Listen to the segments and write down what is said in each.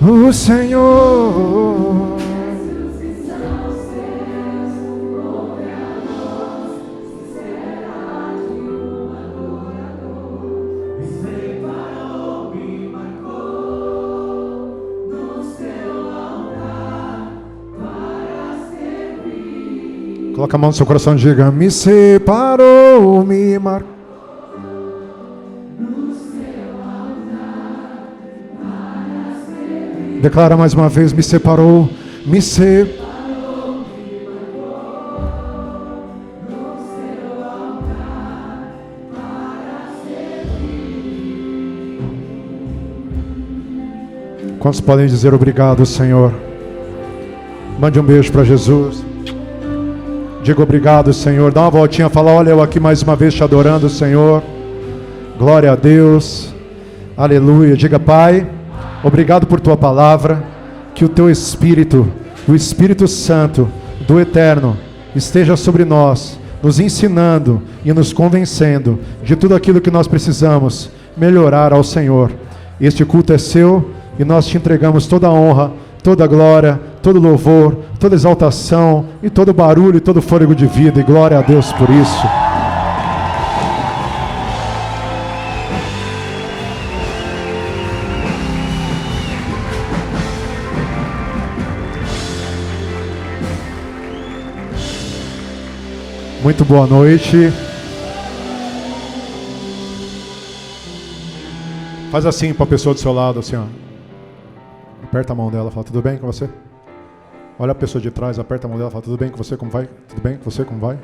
o Senhor. Coloca a mão no seu coração e diga: me separou, me marcou. Declara mais uma vez: me separou, me separou. Quantos podem dizer obrigado, Senhor? Mande um beijo para Jesus. Diga obrigado, Senhor. Dá uma voltinha, fala: olha eu aqui mais uma vez te adorando, Senhor. Glória a Deus. Aleluia. Diga: Pai, obrigado por tua palavra. Que o teu Espírito, o Espírito Santo do Eterno, esteja sobre nós, nos ensinando e nos convencendo de tudo aquilo que nós precisamos melhorar ao Senhor. Este culto é seu e nós te entregamos toda a honra, toda a glória, todo louvor, toda exaltação e todo barulho e todo fôlego de vida, e glória a Deus por isso. Muito boa noite. Faz assim para a pessoa do seu lado, assim, ó. Aperta a mão dela, fala: tudo bem com você? Olha a pessoa de trás, aperta a mão dela, fala: tudo bem com você, como vai? Tudo bem com você, como vai?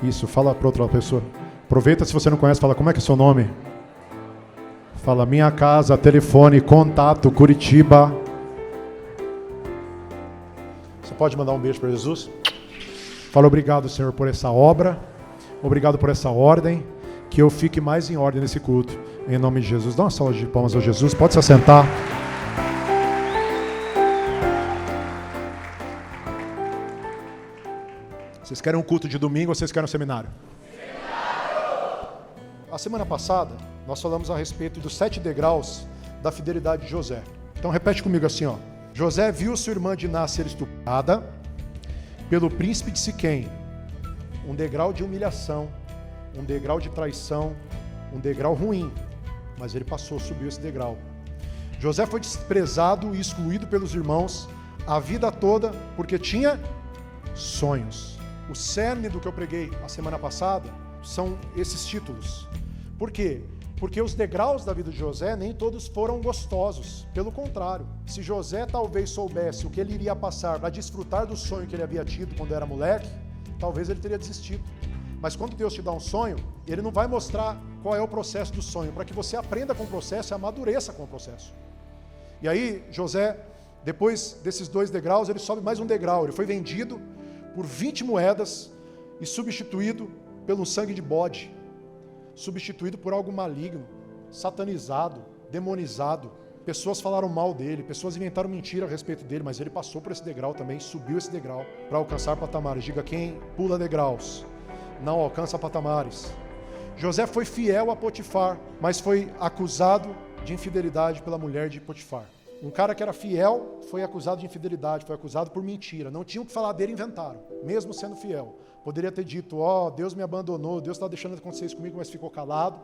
Isso, fala para outra pessoa. Aproveita, se você não conhece, fala: como é que é o seu nome? Fala: minha casa, telefone, contato, Curitiba. Você pode mandar um beijo para Jesus? Fala: obrigado, Senhor, por essa obra. Obrigado por essa ordem. Que eu fique mais em ordem nesse culto. Em nome de Jesus. Dá uma salva de palmas a Jesus. Pode se assentar. Vocês querem um culto de domingo ou vocês querem um seminário? A semana passada, nós falamos a respeito dos 7 degraus da fidelidade de José. Então repete comigo assim, ó. José viu sua irmã Diná ser estuprada pelo príncipe de Siquém. Um degrau de humilhação, um degrau de traição, um degrau ruim. Mas ele passou, subiu esse degrau. José foi desprezado e excluído pelos irmãos a vida toda porque tinha sonhos. O cerne do que eu preguei a semana passada são esses títulos. Por quê? Porque os degraus da vida de José nem todos foram gostosos. Pelo contrário, se José talvez soubesse o que ele iria passar para desfrutar do sonho que ele havia tido quando era moleque, talvez ele teria desistido. Mas quando Deus te dá um sonho, Ele não vai mostrar qual é o processo do sonho, para que você aprenda com o processo e amadureça com o processo. E aí, José, depois desses 2 degraus, ele sobe mais um degrau. Ele foi vendido por 20 moedas e substituído pelo sangue de bode, substituído por algo maligno, satanizado, demonizado. Pessoas falaram mal dele, pessoas inventaram mentira a respeito dele, mas ele passou por esse degrau também, subiu esse degrau para alcançar patamares. Diga: quem pula degraus não alcança patamares. José foi fiel a Potifar, mas foi acusado de infidelidade pela mulher de Potifar. Um cara que era fiel foi acusado de infidelidade, foi acusado por mentira. Não tinham o que falar dele, inventaram, mesmo sendo fiel. Poderia ter dito: ó, Deus me abandonou, Deus está deixando de acontecer isso comigo, mas ficou calado.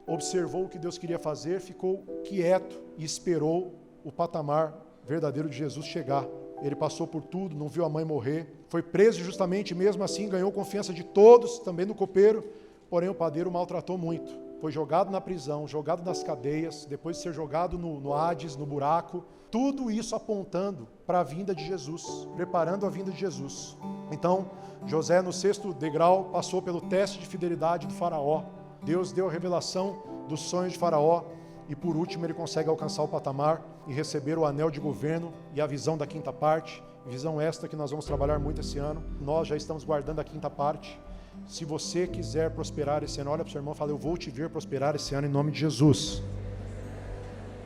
Observou o que Deus queria fazer, ficou quieto e esperou o patamar verdadeiro de Jesus chegar. Ele passou por tudo, não viu a mãe morrer, foi preso justamente, mesmo assim ganhou confiança de todos, também do copeiro, porém o padeiro o maltratou muito. Foi jogado na prisão, jogado nas cadeias, depois de ser jogado no Hades, no buraco. Tudo isso apontando para a vinda de Jesus, preparando a vinda de Jesus. Então, José, no 6º degrau, passou pelo teste de fidelidade do faraó. Deus deu a revelação dos sonhos de faraó e, por último, ele consegue alcançar o patamar e receber o anel de governo e a visão da 5ª parte. Visão esta que nós vamos trabalhar muito esse ano. Nós já estamos guardando a 5ª parte. Se você quiser prosperar esse ano, olha para o seu irmão e fala: eu vou te ver prosperar esse ano em nome de Jesus.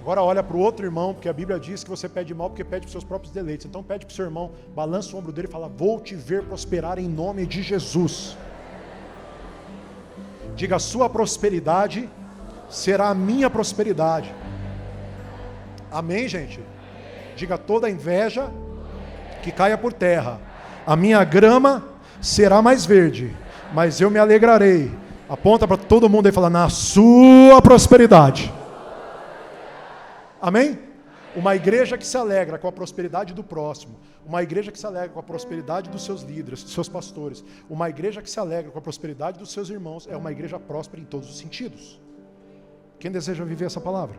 Agora olha para o outro irmão, porque a Bíblia diz que você pede mal porque pede para os seus próprios deleites. Então pede para o seu irmão, balança o ombro dele e fala: vou te ver prosperar em nome de Jesus. Diga: a sua prosperidade será a minha prosperidade. Amém, gente? Diga: toda inveja que caia por terra. A minha grama será mais verde, mas eu me alegrarei. Aponta para todo mundo e fala: na sua prosperidade. Amém? Uma igreja que se alegra com a prosperidade do próximo, uma igreja que se alegra com a prosperidade dos seus líderes, dos seus pastores, uma igreja que se alegra com a prosperidade dos seus irmãos, é uma igreja próspera em todos os sentidos. Quem deseja viver essa palavra?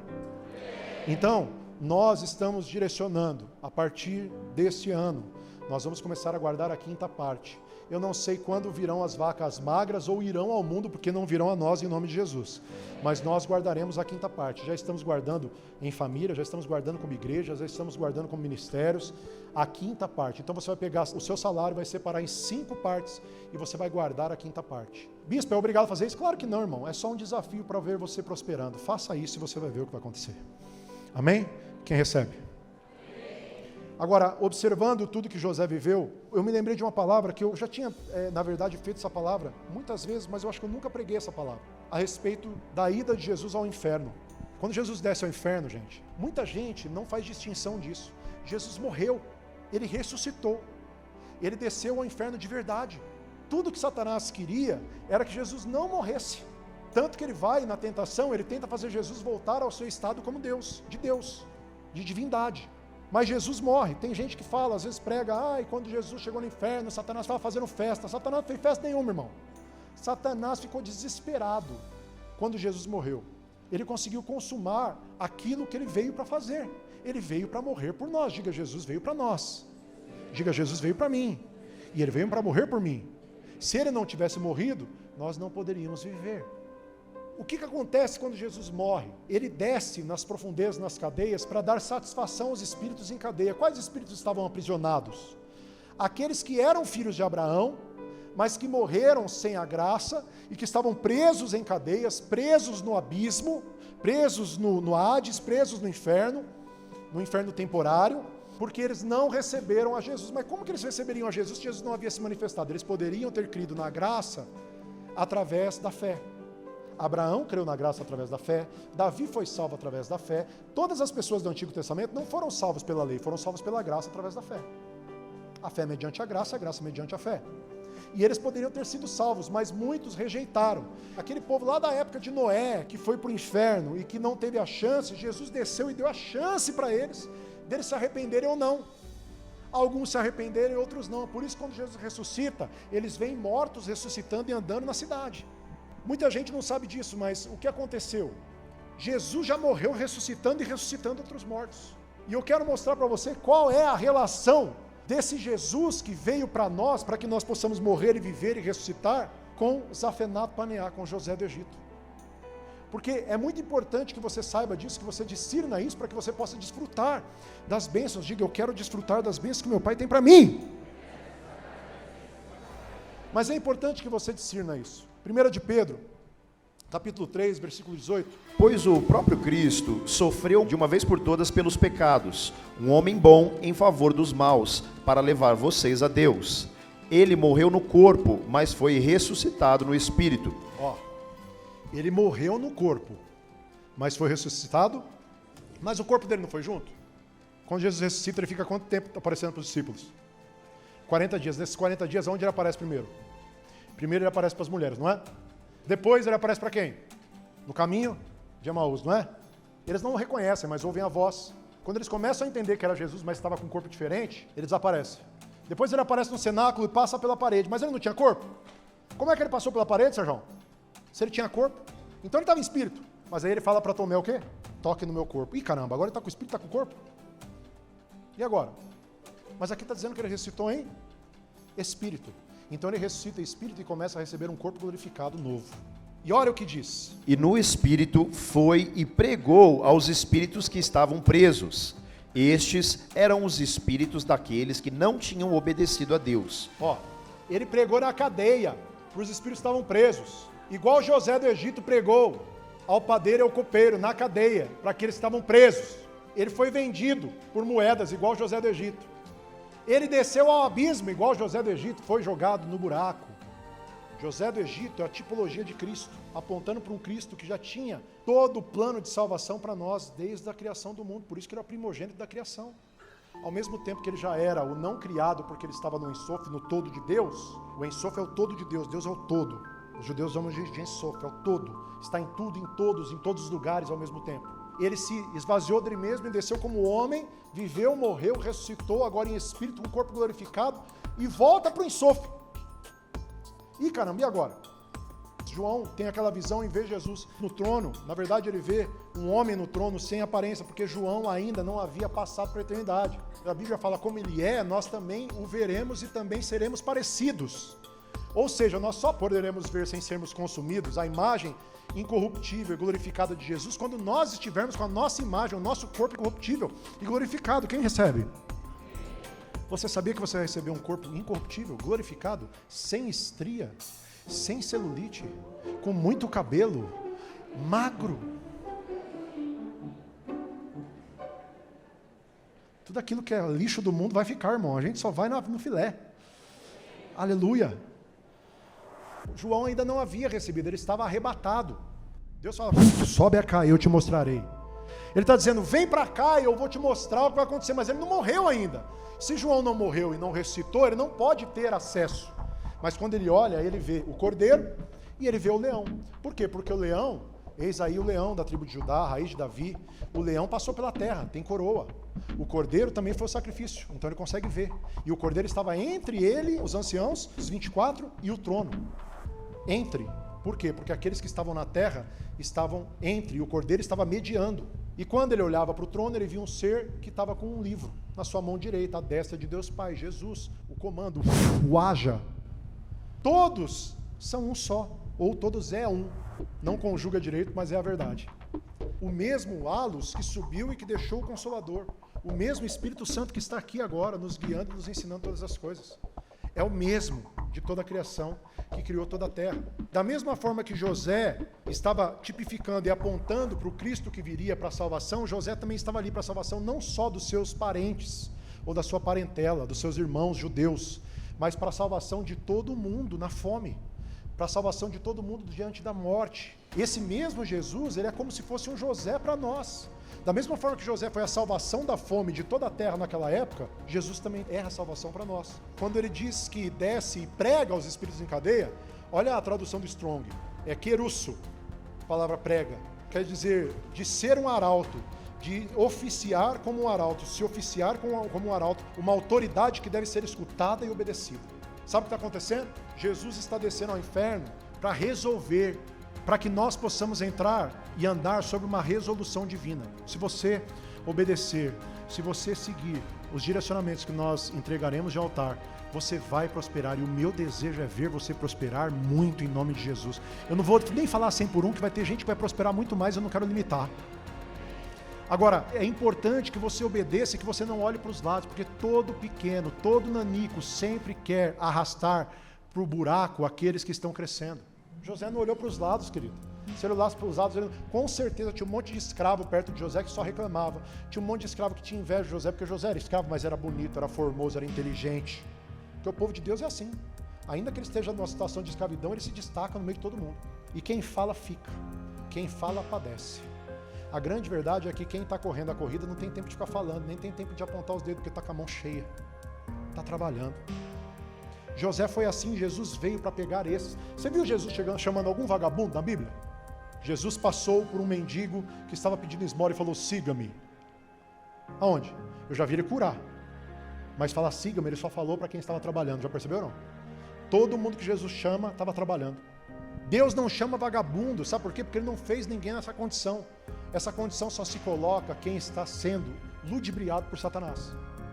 Então, nós estamos direcionando, a partir deste ano, nós vamos começar a guardar a quinta parte. Eu não sei quando virão as vacas magras ou irão ao mundo, porque não virão a nós em nome de Jesus. Mas nós guardaremos a quinta parte. Já estamos guardando em família, já estamos guardando como igreja, já estamos guardando como ministérios, a quinta parte. Então você vai pegar o seu salário, vai separar em 5 partes e você vai guardar a quinta parte. Bispo, é obrigado a fazer isso? Claro que não, irmão. É só um desafio para ver você prosperando. Faça isso e você vai ver o que vai acontecer. Amém? Quem recebe? Agora, observando tudo que José viveu, eu me lembrei de uma palavra que eu já tinha, na verdade, feito essa palavra muitas vezes, mas eu acho que eu nunca preguei essa palavra, a respeito da ida de Jesus ao inferno. Quando Jesus desce ao inferno, gente, muita gente não faz distinção disso. Jesus morreu, ele ressuscitou, ele desceu ao inferno de verdade. Tudo que Satanás queria era que Jesus não morresse. Tanto que ele vai na tentação, ele tenta fazer Jesus voltar ao seu estado como Deus, de divindade. Mas Jesus morre. Tem gente que fala, às vezes prega: quando Jesus chegou no inferno, Satanás estava fazendo festa. Satanás não fez festa nenhuma, irmão. Satanás ficou desesperado quando Jesus morreu. Ele conseguiu consumar aquilo que ele veio para fazer. Ele veio para morrer por nós. Diga: Jesus veio para nós. Diga: Jesus veio para mim. E ele veio para morrer por mim. Se ele não tivesse morrido, nós não poderíamos viver. O que acontece quando Jesus morre? Ele desce nas profundezas, nas cadeias, para dar satisfação aos espíritos em cadeia. Quais espíritos estavam aprisionados? Aqueles que eram filhos de Abraão, mas que morreram sem a graça, e que estavam presos em cadeias, presos no abismo, presos no Hades, presos no inferno temporário, porque eles não receberam a Jesus. Mas como que eles receberiam a Jesus se Jesus não havia se manifestado? Eles poderiam ter crido na graça através da fé. Abraão creu na graça através da fé, Davi foi salvo através da fé. Todas as pessoas do Antigo Testamento não foram salvas pela lei, foram salvas pela graça através da fé. A fé mediante a graça mediante a fé. E eles poderiam ter sido salvos, mas muitos rejeitaram. Aquele povo lá da época de Noé, que foi para o inferno e que não teve a chance, Jesus desceu e deu a chance para eles, deles se arrependerem ou não. Alguns se arrependeram e outros não. Por isso, quando Jesus ressuscita, eles vêm mortos ressuscitando e andando na cidade. Muita gente não sabe disso, mas o que aconteceu? Jesus já morreu ressuscitando e ressuscitando outros mortos. E eu quero mostrar para você qual é a relação desse Jesus que veio para nós, para que nós possamos morrer e viver e ressuscitar, com Zafenat Paneah, com José do Egito. Porque é muito importante que você saiba disso, que você discirna isso, para que você possa desfrutar das bênçãos. Diga: eu quero desfrutar das bênçãos que meu Pai tem para mim. Mas é importante que você discirna isso. 1 de Pedro, capítulo 3, versículo 18. Pois o próprio Cristo sofreu de uma vez por todas pelos pecados, um homem bom em favor dos maus, para levar vocês a Deus. Ele morreu no corpo, mas foi ressuscitado no espírito. Ele morreu no corpo, mas foi ressuscitado. Mas o corpo dele não foi junto? Quando Jesus ressuscita, ele fica quanto tempo aparecendo para os discípulos? 40 dias. Nesses 40 dias, onde ele aparece primeiro? Primeiro ele aparece para as mulheres, não é? Depois ele aparece para quem? No caminho de Emaús, não é? Eles não o reconhecem, mas ouvem a voz. Quando eles começam a entender que era Jesus, mas estava com um corpo diferente, ele desaparece. Depois ele aparece no cenáculo e passa pela parede, mas ele não tinha corpo? Como é que ele passou pela parede, Sérgio? Se ele tinha corpo? Então ele estava em espírito. Mas aí ele fala para Tomé o quê? Toque no meu corpo. Ih, caramba, agora ele está com o espírito, está com o corpo? E agora? Mas aqui está dizendo que ele ressuscitou em espírito. Então ele ressuscita em espírito e começa a receber um corpo glorificado novo. E olha o que diz. E no espírito foi e pregou aos espíritos que estavam presos. Estes eram os espíritos daqueles que não tinham obedecido a Deus. Ele pregou na cadeia para os espíritos que estavam presos. Igual José do Egito pregou ao padeiro e ao copeiro na cadeia para aqueles que estavam presos. Ele foi vendido por moedas, igual José do Egito. Ele desceu ao abismo, igual José do Egito, foi jogado no buraco. José do Egito é a tipologia de Cristo, apontando para um Cristo que já tinha todo o plano de salvação para nós, desde a criação do mundo. Por isso que ele é o primogênito da criação. Ao mesmo tempo que ele já era o não criado, porque ele estava no ensof, no todo de Deus. O ensof é o todo de Deus, Deus é o todo. Os judeus chamam de ensof, é o todo. Está em tudo, em todos os lugares ao mesmo tempo. Ele se esvaziou dele mesmo e desceu como homem, viveu, morreu, ressuscitou, agora em espírito, com o corpo glorificado, e volta para o ensof. Ih, caramba, e agora? João tem aquela visão e vê Jesus no trono. Na verdade, ele vê um homem no trono sem aparência, porque João ainda não havia passado para a eternidade. A Bíblia fala como ele é, nós também o veremos e também seremos parecidos. Ou seja, nós só poderemos ver sem sermos consumidos a imagem incorruptível e glorificada de Jesus quando nós estivermos com a nossa imagem, o nosso corpo incorruptível e glorificado. Quem recebe? Você sabia que você vai receber um corpo incorruptível, glorificado, sem estria, sem celulite, com muito cabelo, magro? Tudo aquilo que é lixo do mundo vai ficar, irmão. A gente só vai no filé. Aleluia. João ainda não havia recebido, ele estava arrebatado. Deus fala, sobe a cá e eu te mostrarei. Ele está dizendo, vem para cá e eu vou te mostrar o que vai acontecer, mas ele não morreu ainda. Se João não morreu e não ressuscitou, ele não pode ter acesso. Mas quando ele olha, ele vê o cordeiro e ele vê o leão. Por quê? Porque o leão, eis aí o leão da tribo de Judá, a raiz de Davi, o leão passou pela terra, tem coroa. O cordeiro também foi o sacrifício, então ele consegue ver. E o cordeiro estava entre ele, os anciãos, os 24, e o trono. Entre. Por quê? Porque aqueles que estavam na terra estavam entre, e o cordeiro estava mediando. E quando ele olhava para o trono, ele via um ser que estava com um livro na sua mão direita, a destra de Deus Pai, Jesus, o comando, o haja. Todos são um só, ou todos é um. Não conjuga direito, mas é a verdade. O mesmo halos que subiu e que deixou o Consolador. O mesmo Espírito Santo que está aqui agora, nos guiando e nos ensinando todas as coisas. É o mesmo de toda a criação que criou toda a terra. Da mesma forma que José estava tipificando e apontando para o Cristo que viria para a salvação, José também estava ali para a salvação não só dos seus parentes, ou da sua parentela, dos seus irmãos judeus, mas para a salvação de todo mundo na fome, para a salvação de todo mundo diante da morte. Esse mesmo Jesus, ele é como se fosse um José para nós. Da mesma forma que José foi a salvação da fome de toda a terra naquela época, Jesus também é a salvação para nós. Quando ele diz que desce e prega aos espíritos em cadeia, olha a tradução do Strong, é querusso, palavra prega, quer dizer de ser um arauto, de oficiar como um arauto, se oficiar como um arauto, uma autoridade que deve ser escutada e obedecida. Sabe o que está acontecendo? Jesus está descendo ao inferno para resolver, para que nós possamos entrar e andar sobre uma resolução divina. Se você obedecer, se você seguir os direcionamentos que nós entregaremos de altar, você vai prosperar, e o meu desejo é ver você prosperar muito em nome de Jesus. Eu não vou nem falar 100 por 1, que vai ter gente que vai prosperar muito mais, eu não quero limitar. Agora, é importante que você obedeça e que você não olhe para os lados, porque todo pequeno, todo nanico sempre quer arrastar para o buraco aqueles que estão crescendo. José não olhou para os lados, querido. Se ele olhasse para os lados, com certeza tinha um monte de escravo perto de José que só reclamava. Tinha um monte de escravo que tinha inveja de José, porque José era escravo, mas era bonito, era formoso, era inteligente. Porque o povo de Deus é assim. Ainda que ele esteja numa situação de escravidão, ele se destaca no meio de todo mundo. E quem fala, fica. Quem fala, padece. A grande verdade é que quem está correndo a corrida não tem tempo de ficar falando, nem tem tempo de apontar os dedos, porque está com a mão cheia. Está trabalhando. José foi assim, Jesus veio para pegar esses. Você viu Jesus chegando, chamando algum vagabundo na Bíblia? Jesus passou por um mendigo que estava pedindo esmola e falou, siga-me. Aonde? Eu já vi ele curar. Mas falar siga-me, ele só falou para quem estava trabalhando. Já percebeu ou não? Todo mundo que Jesus chama estava trabalhando. Deus não chama vagabundo, sabe por quê? Porque ele não fez ninguém nessa condição. Essa condição só se coloca quem está sendo ludibriado por Satanás.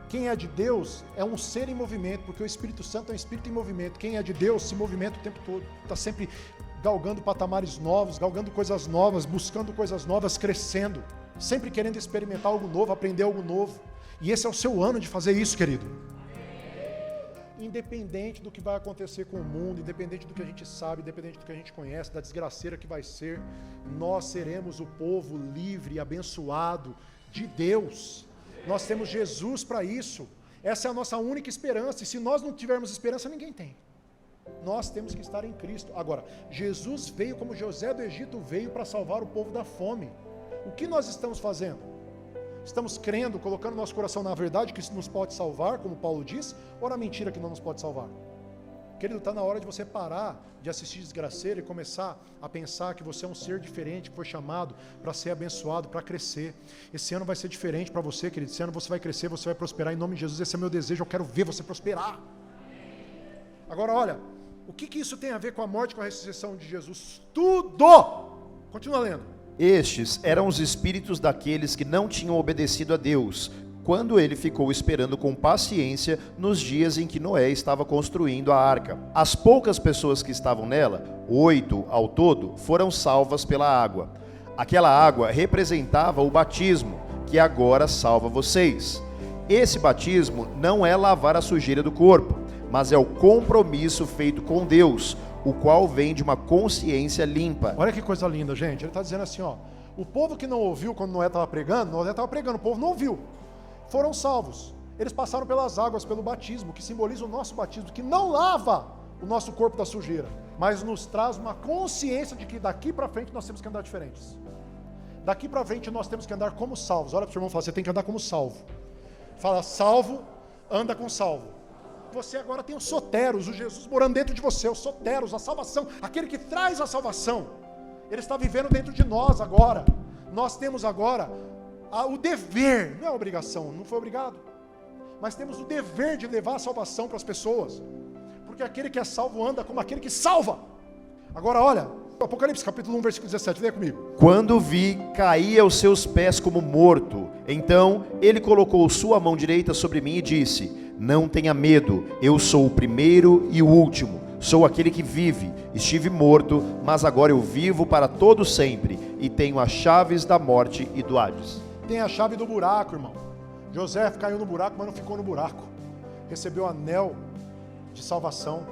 Quem é de Deus é um ser em movimento, porque o Espírito Santo é um espírito em movimento. Quem é de Deus se movimenta o tempo todo. Está sempre galgando patamares novos, galgando coisas novas, buscando coisas novas, crescendo. Sempre querendo experimentar algo novo, aprender algo novo. E esse é o seu ano de fazer isso, querido. Independente do que vai acontecer com o mundo, independente do que a gente sabe, independente do que a gente conhece, da desgraceira que vai ser, nós seremos o povo livre e abençoado de Deus. Nós temos Jesus para isso. Essa é a nossa única esperança. E se nós não tivermos esperança, ninguém tem. Nós temos que estar em Cristo. Agora, Jesus veio como José do Egito veio para salvar o povo da fome. O que nós estamos fazendo? Estamos crendo, colocando nosso coração na verdade que isso nos pode salvar, como Paulo diz, ou na mentira que não nos pode salvar? Querido, está na hora de você parar de assistir desgraceiro e começar a pensar que você é um ser diferente, que foi chamado para ser abençoado, para crescer. Esse ano vai ser diferente para você, querido. Esse ano você vai crescer, você vai prosperar em nome de Jesus. Esse é meu desejo, eu quero ver você prosperar. Agora, olha, o que isso tem a ver com a morte e com a ressurreição de Jesus? Tudo! Continua lendo. Estes eram os espíritos daqueles que não tinham obedecido a Deus, quando ele ficou esperando com paciência nos dias em que Noé estava construindo a arca. As poucas pessoas que estavam nela, 8 ao todo, foram salvas pela água. Aquela água representava o batismo, que agora salva vocês. Esse batismo não é lavar a sujeira do corpo, mas é o compromisso feito com Deus, o qual vem de uma consciência limpa. Olha que coisa linda, gente. Ele está dizendo assim, ó, o povo que não ouviu quando Noé estava pregando, o povo não ouviu. Foram salvos. Eles passaram pelas águas, pelo batismo, que simboliza o nosso batismo, que não lava o nosso corpo da sujeira, mas nos traz uma consciência de que daqui para frente nós temos que andar diferentes. Daqui para frente nós temos que andar como salvos. Olha para o seu irmão e fala, você tem que andar como salvo. Fala, salvo, anda com salvo. Você agora tem os soteros, o Jesus morando dentro de você, os soteros, a salvação, aquele que traz a salvação. Ele está vivendo dentro de nós agora. Nós temos agora o dever, não é obrigação, não foi obrigado, mas temos o dever de levar a salvação para as pessoas, porque aquele que é salvo anda como aquele que salva. Agora olha, Apocalipse capítulo 1, versículo 17, leia comigo. Quando vi, caí aos seus pés como morto. Então ele colocou sua mão direita sobre mim e disse, não tenha medo, eu sou o primeiro e o último, sou aquele que vive. Estive morto, mas agora eu vivo para todo sempre, e tenho as chaves da morte e do Hades. Tem a chave do buraco, irmão. José caiu no buraco, mas não ficou no buraco. Recebeu o anel de salvação.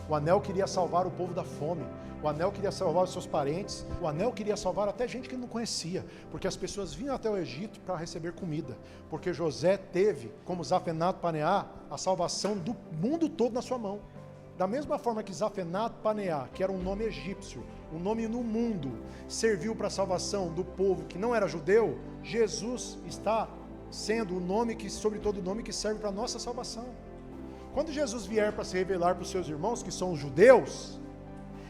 O anel queria salvar o povo da fome. O anel queria salvar os seus parentes. O anel queria salvar até gente que ele não conhecia. Porque as pessoas vinham até o Egito para receber comida. Porque José teve, como Zafenat Paneá, a salvação do mundo todo na sua mão. Da mesma forma que Zafenat Paneá, que era um nome egípcio, um nome no mundo, serviu para a salvação do povo que não era judeu, Jesus está sendo o nome que, sobre todo nome, que serve para a nossa salvação. Quando Jesus vier para se revelar para os seus irmãos, que são os judeus,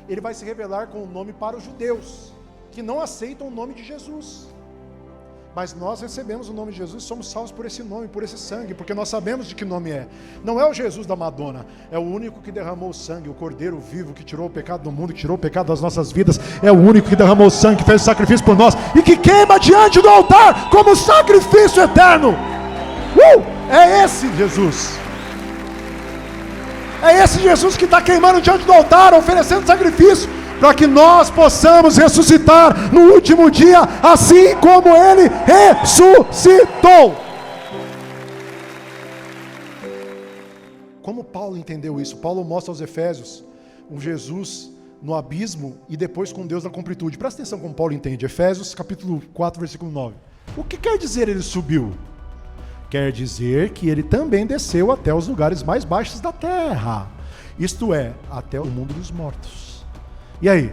ele vai se revelar com o nome para os judeus, que não aceitam o nome de Jesus. Mas nós recebemos o nome de Jesus e somos salvos por esse nome, por esse sangue, porque nós sabemos de que nome é. Não é o Jesus da Madonna, é o único que derramou o sangue, o Cordeiro vivo que tirou o pecado do mundo, que tirou o pecado das nossas vidas. É o único que derramou o sangue, que fez o sacrifício por nós e que queima diante do altar como sacrifício eterno. É esse Jesus. É esse Jesus que está queimando diante do altar, oferecendo sacrifício, para que nós possamos ressuscitar no último dia, assim como Ele ressuscitou. Como Paulo entendeu isso? Paulo mostra aos Efésios um Jesus no abismo e depois com Deus na completude. Presta atenção como Paulo entende. Efésios capítulo 4, versículo 9. O que quer dizer ele subiu? Quer dizer que ele também desceu até os lugares mais baixos da terra, isto é, até o mundo dos mortos. E aí?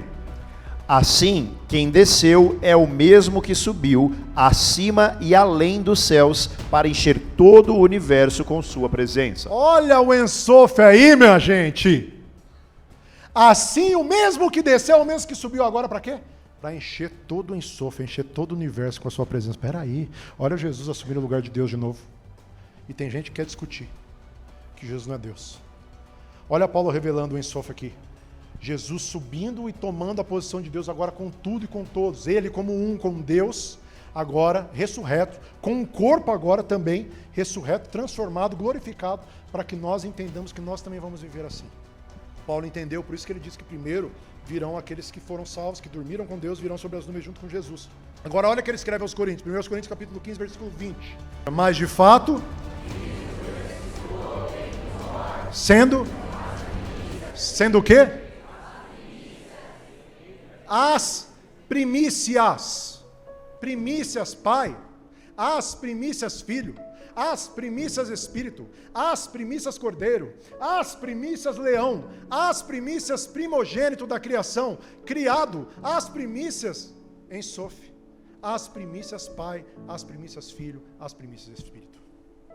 Assim, quem desceu é o mesmo que subiu acima e além dos céus para encher todo o universo com sua presença. Olha o ensofe aí, minha gente. Assim, o mesmo que desceu é o mesmo que subiu agora para quê? Para encher todo o enxofre, encher todo o universo com a sua presença. Espera aí, olha Jesus assumir o lugar de Deus de novo. E tem gente que quer discutir que Jesus não é Deus. Olha Paulo revelando o enxofre aqui. Jesus subindo e tomando a posição de Deus agora com tudo e com todos. Ele como Deus, agora ressurreto, com um corpo agora também ressurreto, transformado, glorificado, para que nós entendamos que nós também vamos viver assim. Paulo entendeu, por isso que ele diz que primeiro virão aqueles que foram salvos, que dormiram com Deus, virão sobre as nuvens junto com Jesus. Agora olha o que ele escreve aos Coríntios, 1 Coríntios capítulo 15, versículo 20. Mas de fato, sendo o quê? As primícias, Pai, as primícias Filho, as primícias Espírito, as primícias Cordeiro, as primícias Leão, as primícias primogênito da criação, criado, as primícias enxofre. As primícias Pai, as primícias Filho, as primícias Espírito.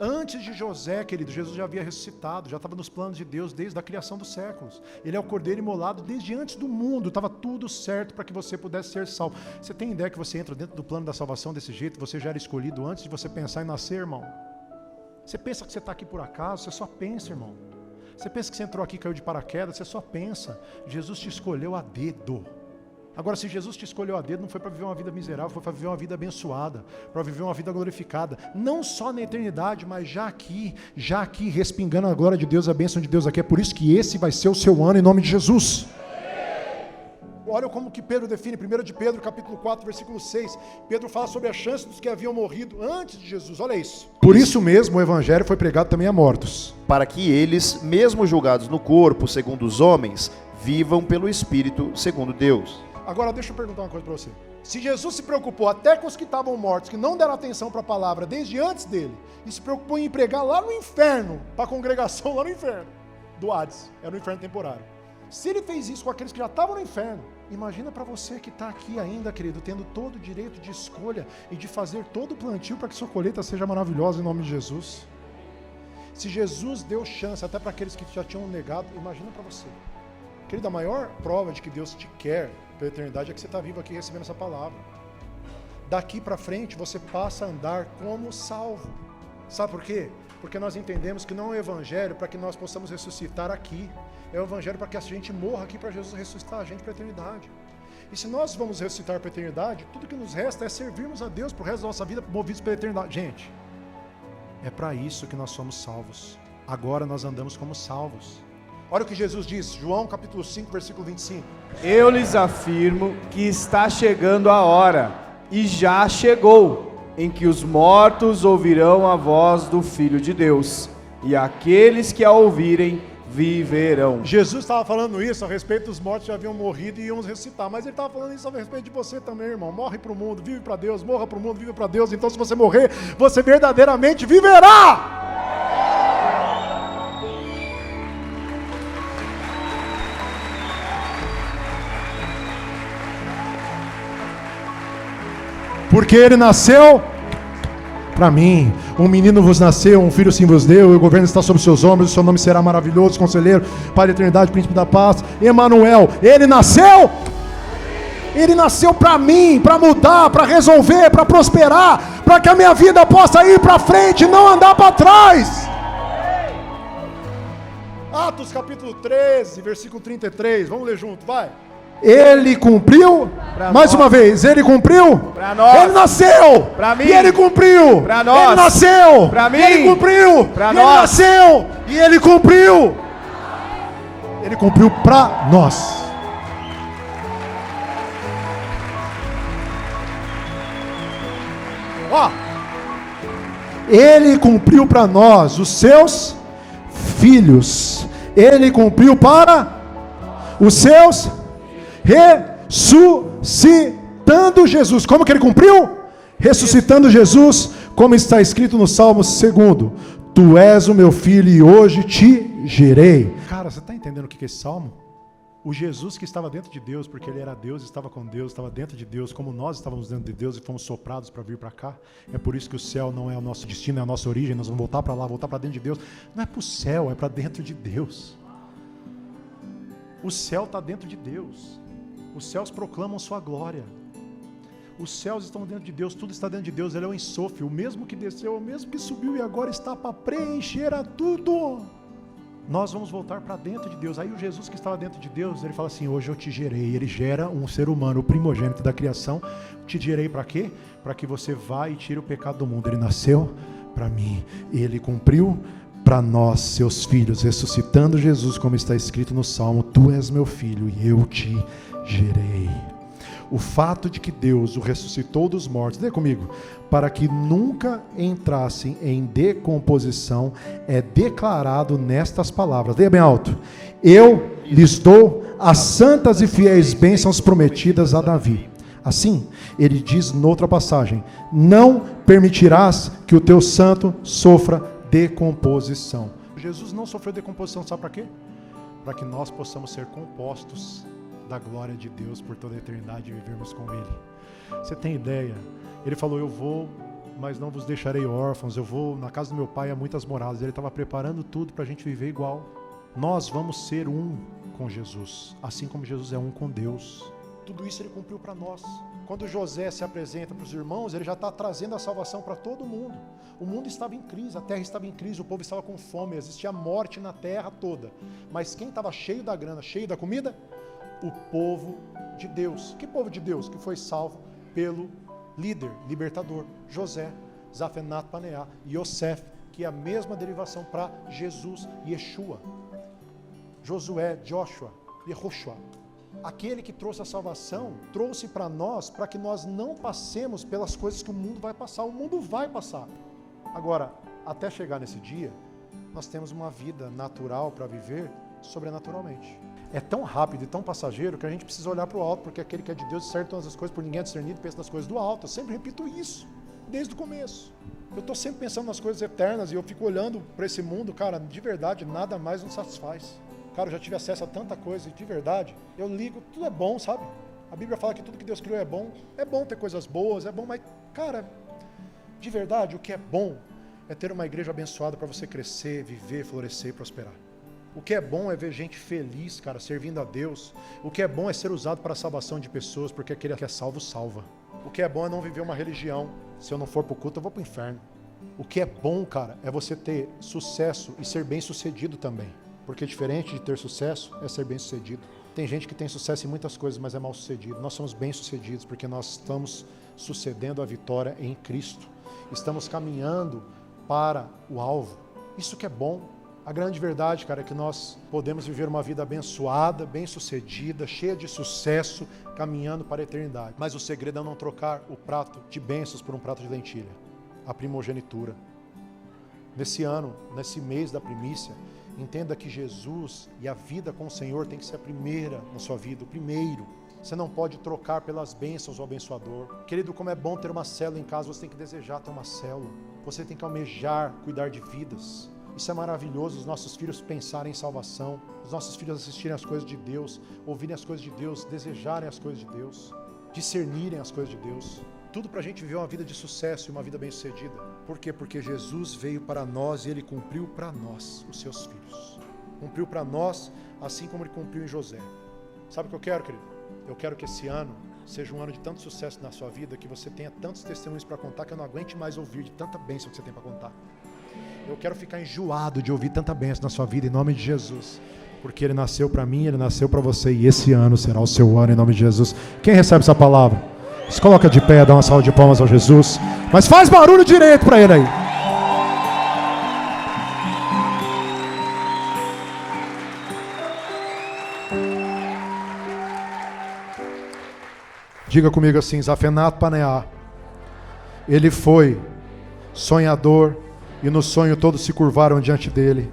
Antes de José, querido, Jesus já havia ressuscitado, já estava nos planos de Deus desde a criação dos séculos. Ele é o cordeiro imolado desde antes do mundo, estava tudo certo para que você pudesse ser salvo. Você tem ideia que você entra dentro do plano da salvação desse jeito? Você já era escolhido antes de você pensar em nascer, irmão? Você pensa que você está aqui por acaso? Você só pensa, irmão. Você pensa que você entrou aqui e caiu de paraquedas? Você só pensa. Jesus te escolheu a dedo. Agora, se Jesus te escolheu a dedo, não foi para viver uma vida miserável, foi para viver uma vida abençoada, para viver uma vida glorificada, não só na eternidade, mas já aqui, respingando a glória de Deus, a bênção de Deus aqui. É por isso que esse vai ser o seu ano, em nome de Jesus. Olha como que Pedro define, 1 de Pedro, capítulo 4, versículo 6. Pedro fala sobre a chance dos que haviam morrido antes de Jesus, olha isso. Por isso mesmo o evangelho foi pregado também a mortos. Para que eles, mesmo julgados no corpo, segundo os homens, vivam pelo Espírito, segundo Deus. Agora deixa eu perguntar uma coisa para você. Se Jesus se preocupou até com os que estavam mortos, que não deram atenção para a palavra desde antes dele, e se preocupou em pregar lá no inferno, para a congregação lá no inferno, do Hades, era o inferno temporário. Se ele fez isso com aqueles que já estavam no inferno, imagina para você que está aqui ainda, querido, tendo todo o direito de escolha e de fazer todo o plantio para que sua colheita seja maravilhosa em nome de Jesus. Se Jesus deu chance até para aqueles que já tinham negado, imagina para você. Querido, a maior prova de que Deus te quer pela eternidade é que você está vivo aqui recebendo essa palavra. Daqui para frente você passa a andar como salvo. Sabe por quê? Porque nós entendemos que não é o evangelho para que nós possamos ressuscitar aqui. É o evangelho para que a gente morra aqui para Jesus ressuscitar a gente para a eternidade. E se nós vamos ressuscitar para a eternidade, tudo que nos resta é servirmos a Deus pro resto da nossa vida, movidos pela eternidade. Gente, é para isso que nós somos salvos. Agora nós andamos como salvos. Olha o que Jesus diz, João capítulo 5, versículo 25. Eu lhes afirmo que está chegando a hora, e já chegou, em que os mortos ouvirão a voz do Filho de Deus, e aqueles que a ouvirem viverão. Jesus estava falando isso a respeito dos mortos que já haviam morrido e iam ressuscitar, mas ele estava falando isso a respeito de você também, irmão. Morre para o mundo, vive para Deus, morra para o mundo, vive para Deus. Então se você morrer, você verdadeiramente viverá. Porque ele nasceu para mim. Um menino vos nasceu, um filho sim vos deu, e o governo está sobre seus ombros, o seu nome será maravilhoso, conselheiro, Pai da eternidade, príncipe da paz, Emanuel. Ele nasceu para mim, para mudar, para resolver, para prosperar, para que a minha vida possa ir para frente e não andar para trás. Atos capítulo 13, versículo 33, vamos ler junto, vai. Ele cumpriu, mais uma vez, ele cumpriu, para nós, ele nasceu, para mim, e ele cumpriu, para nós, ele nasceu, para mim, e ele cumpriu, para e nós, ele nasceu, e ele cumpriu para nós. Ó, ele cumpriu para nós, os seus filhos, ele cumpriu para os seus ressuscitando Jesus. Como que ele cumpriu? Ressuscitando Jesus, como está escrito no Salmo 2: Tu és o meu filho e hoje te gerei. Cara, você está entendendo o que é esse salmo? O Jesus que estava dentro de Deus, porque ele era Deus, estava com Deus, estava dentro de Deus, como nós estávamos dentro de Deus e fomos soprados para vir para cá. É por isso que o céu não é o nosso destino, é a nossa origem. Nós vamos voltar para lá, voltar para dentro de Deus. Não é para o céu, é para dentro de Deus. O céu está dentro de Deus. Os céus proclamam sua glória. Os céus estão dentro de Deus, tudo está dentro de Deus. Ele é o Ensof, o mesmo que desceu, o mesmo que subiu e agora está para preencher a tudo. Nós vamos voltar para dentro de Deus. Aí o Jesus que estava dentro de Deus, ele fala assim: hoje eu te gerei. Ele gera um ser humano, o primogênito da criação. Te gerei para quê? Para que você vá e tire o pecado do mundo. Ele nasceu para mim, ele cumpriu para nós, seus filhos, ressuscitando Jesus, como está escrito no Salmo: Tu és meu filho e eu te gerei. O fato de que Deus o ressuscitou dos mortos, lê comigo, para que nunca entrassem em decomposição, é declarado nestas palavras. Leia bem alto: eu lhes dou as santas e fiéis bênçãos prometidas a Davi. Assim, ele diz noutra passagem: não permitirás que o teu santo sofra decomposição. Jesus não sofreu decomposição, sabe para quê? Para que nós possamos ser compostos da glória de Deus por toda a eternidade e vivermos com Ele. Você tem ideia? Ele falou, eu vou, mas não vos deixarei órfãos, eu vou, na casa do meu pai há muitas moradas. Ele estava preparando tudo para a gente viver igual. Nós vamos ser um com Jesus, assim como Jesus é um com Deus. Tudo isso ele cumpriu para nós. Quando José se apresenta para os irmãos, ele já está trazendo a salvação para todo mundo. O mundo estava em crise, a terra estava em crise, o povo estava com fome, existia morte na terra toda. Mas quem estava cheio da grana, cheio da comida? O povo de Deus. Que povo de Deus? Que foi salvo pelo líder, libertador, José, Zafenat Paneah, Yosef, que é a mesma derivação para Jesus, Yeshua, Josué, Joshua, Yehoshua. Aquele que trouxe a salvação, trouxe para nós, para que nós não passemos pelas coisas que o mundo vai passar. O mundo vai passar. Agora, até chegar nesse dia, nós temos uma vida natural para viver sobrenaturalmente. É tão rápido e tão passageiro que a gente precisa olhar para o alto, porque aquele que é de Deus discerne todas as coisas, por ninguém é discernido, pensa nas coisas do alto. Eu sempre repito isso, desde o começo. Eu estou sempre pensando nas coisas eternas e eu fico olhando para esse mundo, cara, de verdade, nada mais nos satisfaz. Cara, eu já tive acesso a tanta coisa e de verdade, eu ligo, tudo é bom, sabe? A Bíblia fala que tudo que Deus criou é bom ter coisas boas, é bom, mas, cara, de verdade, o que é bom é ter uma igreja abençoada para você crescer, viver, florescer e prosperar. O que é bom é ver gente feliz, cara, servindo a Deus. O que é bom é ser usado para a salvação de pessoas, porque aquele que é salvo, salva. O que é bom é não viver uma religião. Se eu não for para o culto, eu vou para o inferno. O que é bom, cara, é você ter sucesso e ser bem sucedido também. Porque diferente de ter sucesso, é ser bem sucedido. Tem gente que tem sucesso em muitas coisas, mas é mal sucedido. Nós somos bem sucedidos porque nós estamos sucedendo a vitória em Cristo. Estamos caminhando para o alvo. Isso que é bom. A grande verdade, cara, é que nós podemos viver uma vida abençoada, bem sucedida, cheia de sucesso, caminhando para a eternidade. Mas o segredo é não trocar o prato de bênçãos por um prato de lentilha. A primogenitura. Nesse ano, nesse mês da primícia, entenda que Jesus e a vida com o Senhor tem que ser a primeira na sua vida, o primeiro. Você não pode trocar pelas bênçãos o abençoador. Querido, como é bom ter uma célula em casa, você tem que desejar ter uma célula. Você tem que almejar, cuidar de vidas. Isso é maravilhoso, os nossos filhos pensarem em salvação, os nossos filhos assistirem às coisas de Deus, ouvirem as coisas de Deus, desejarem as coisas de Deus, discernirem as coisas de Deus. Tudo para a gente viver uma vida de sucesso e uma vida bem-sucedida. Por quê? Porque Jesus veio para nós e Ele cumpriu para nós, os seus filhos. Cumpriu para nós, assim como Ele cumpriu em José. Sabe o que eu quero, querido? Eu quero que esse ano seja um ano de tanto sucesso na sua vida, que você tenha tantos testemunhos para contar, que eu não aguente mais ouvir de tanta bênção que você tem para contar. Eu quero ficar enjoado de ouvir tanta bênção na sua vida, em nome de Jesus. Porque Ele nasceu para mim, Ele nasceu para você, e esse ano será o seu ano, em nome de Jesus. Quem recebe essa palavra? Se coloca de pé, dá uma salva de palmas ao Jesus. Mas faz barulho direito para Ele aí. Diga comigo assim, Zafenat Paneah. Ele foi sonhador, e no sonho todos se curvaram diante dele.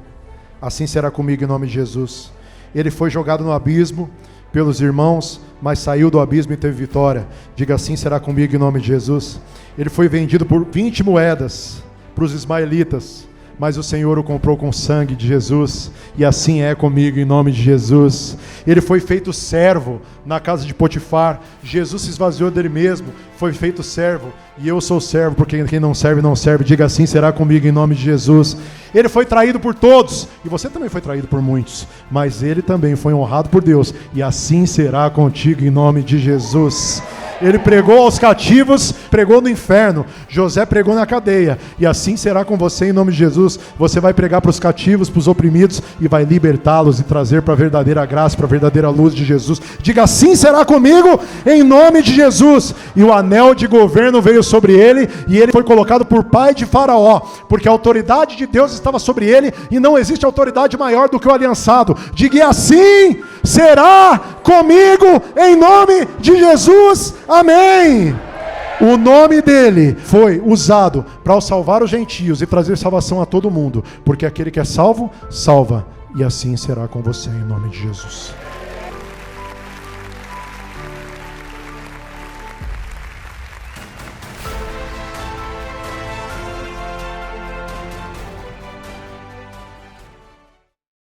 Assim será comigo em nome de Jesus. Ele foi jogado no abismo pelos irmãos, mas saiu do abismo e teve vitória. Diga, assim será comigo em nome de Jesus. Ele foi vendido por 20 moedas para os ismaelitas, mas o Senhor o comprou com sangue de Jesus, e assim é comigo em nome de Jesus. Ele foi feito servo na casa de Potifar. Jesus se esvaziou dele mesmo, foi feito servo, e eu sou servo, porque quem não serve, não serve. Diga, assim será comigo em nome de Jesus. Ele foi traído por todos, e você também foi traído por muitos, mas ele também foi honrado por Deus, e assim será contigo em nome de Jesus. Ele pregou aos cativos, pregou no inferno. José pregou na cadeia, e assim será com você em nome de Jesus. Você vai pregar para os cativos, para os oprimidos, e vai libertá-los e trazer para a verdadeira graça, para a verdadeira luz de Jesus. Diga, assim será comigo em nome de Jesus. E o anel de governo veio sobre ele, e ele foi colocado por pai de Faraó, porque a autoridade de Deus estava sobre ele, e não existe autoridade maior do que o aliançado. Diga, assim será comigo em nome de Jesus. Amém. O nome dele foi usado para salvar os gentios e trazer salvação a todo mundo, porque aquele que é salvo, salva, e assim será com você em nome de Jesus.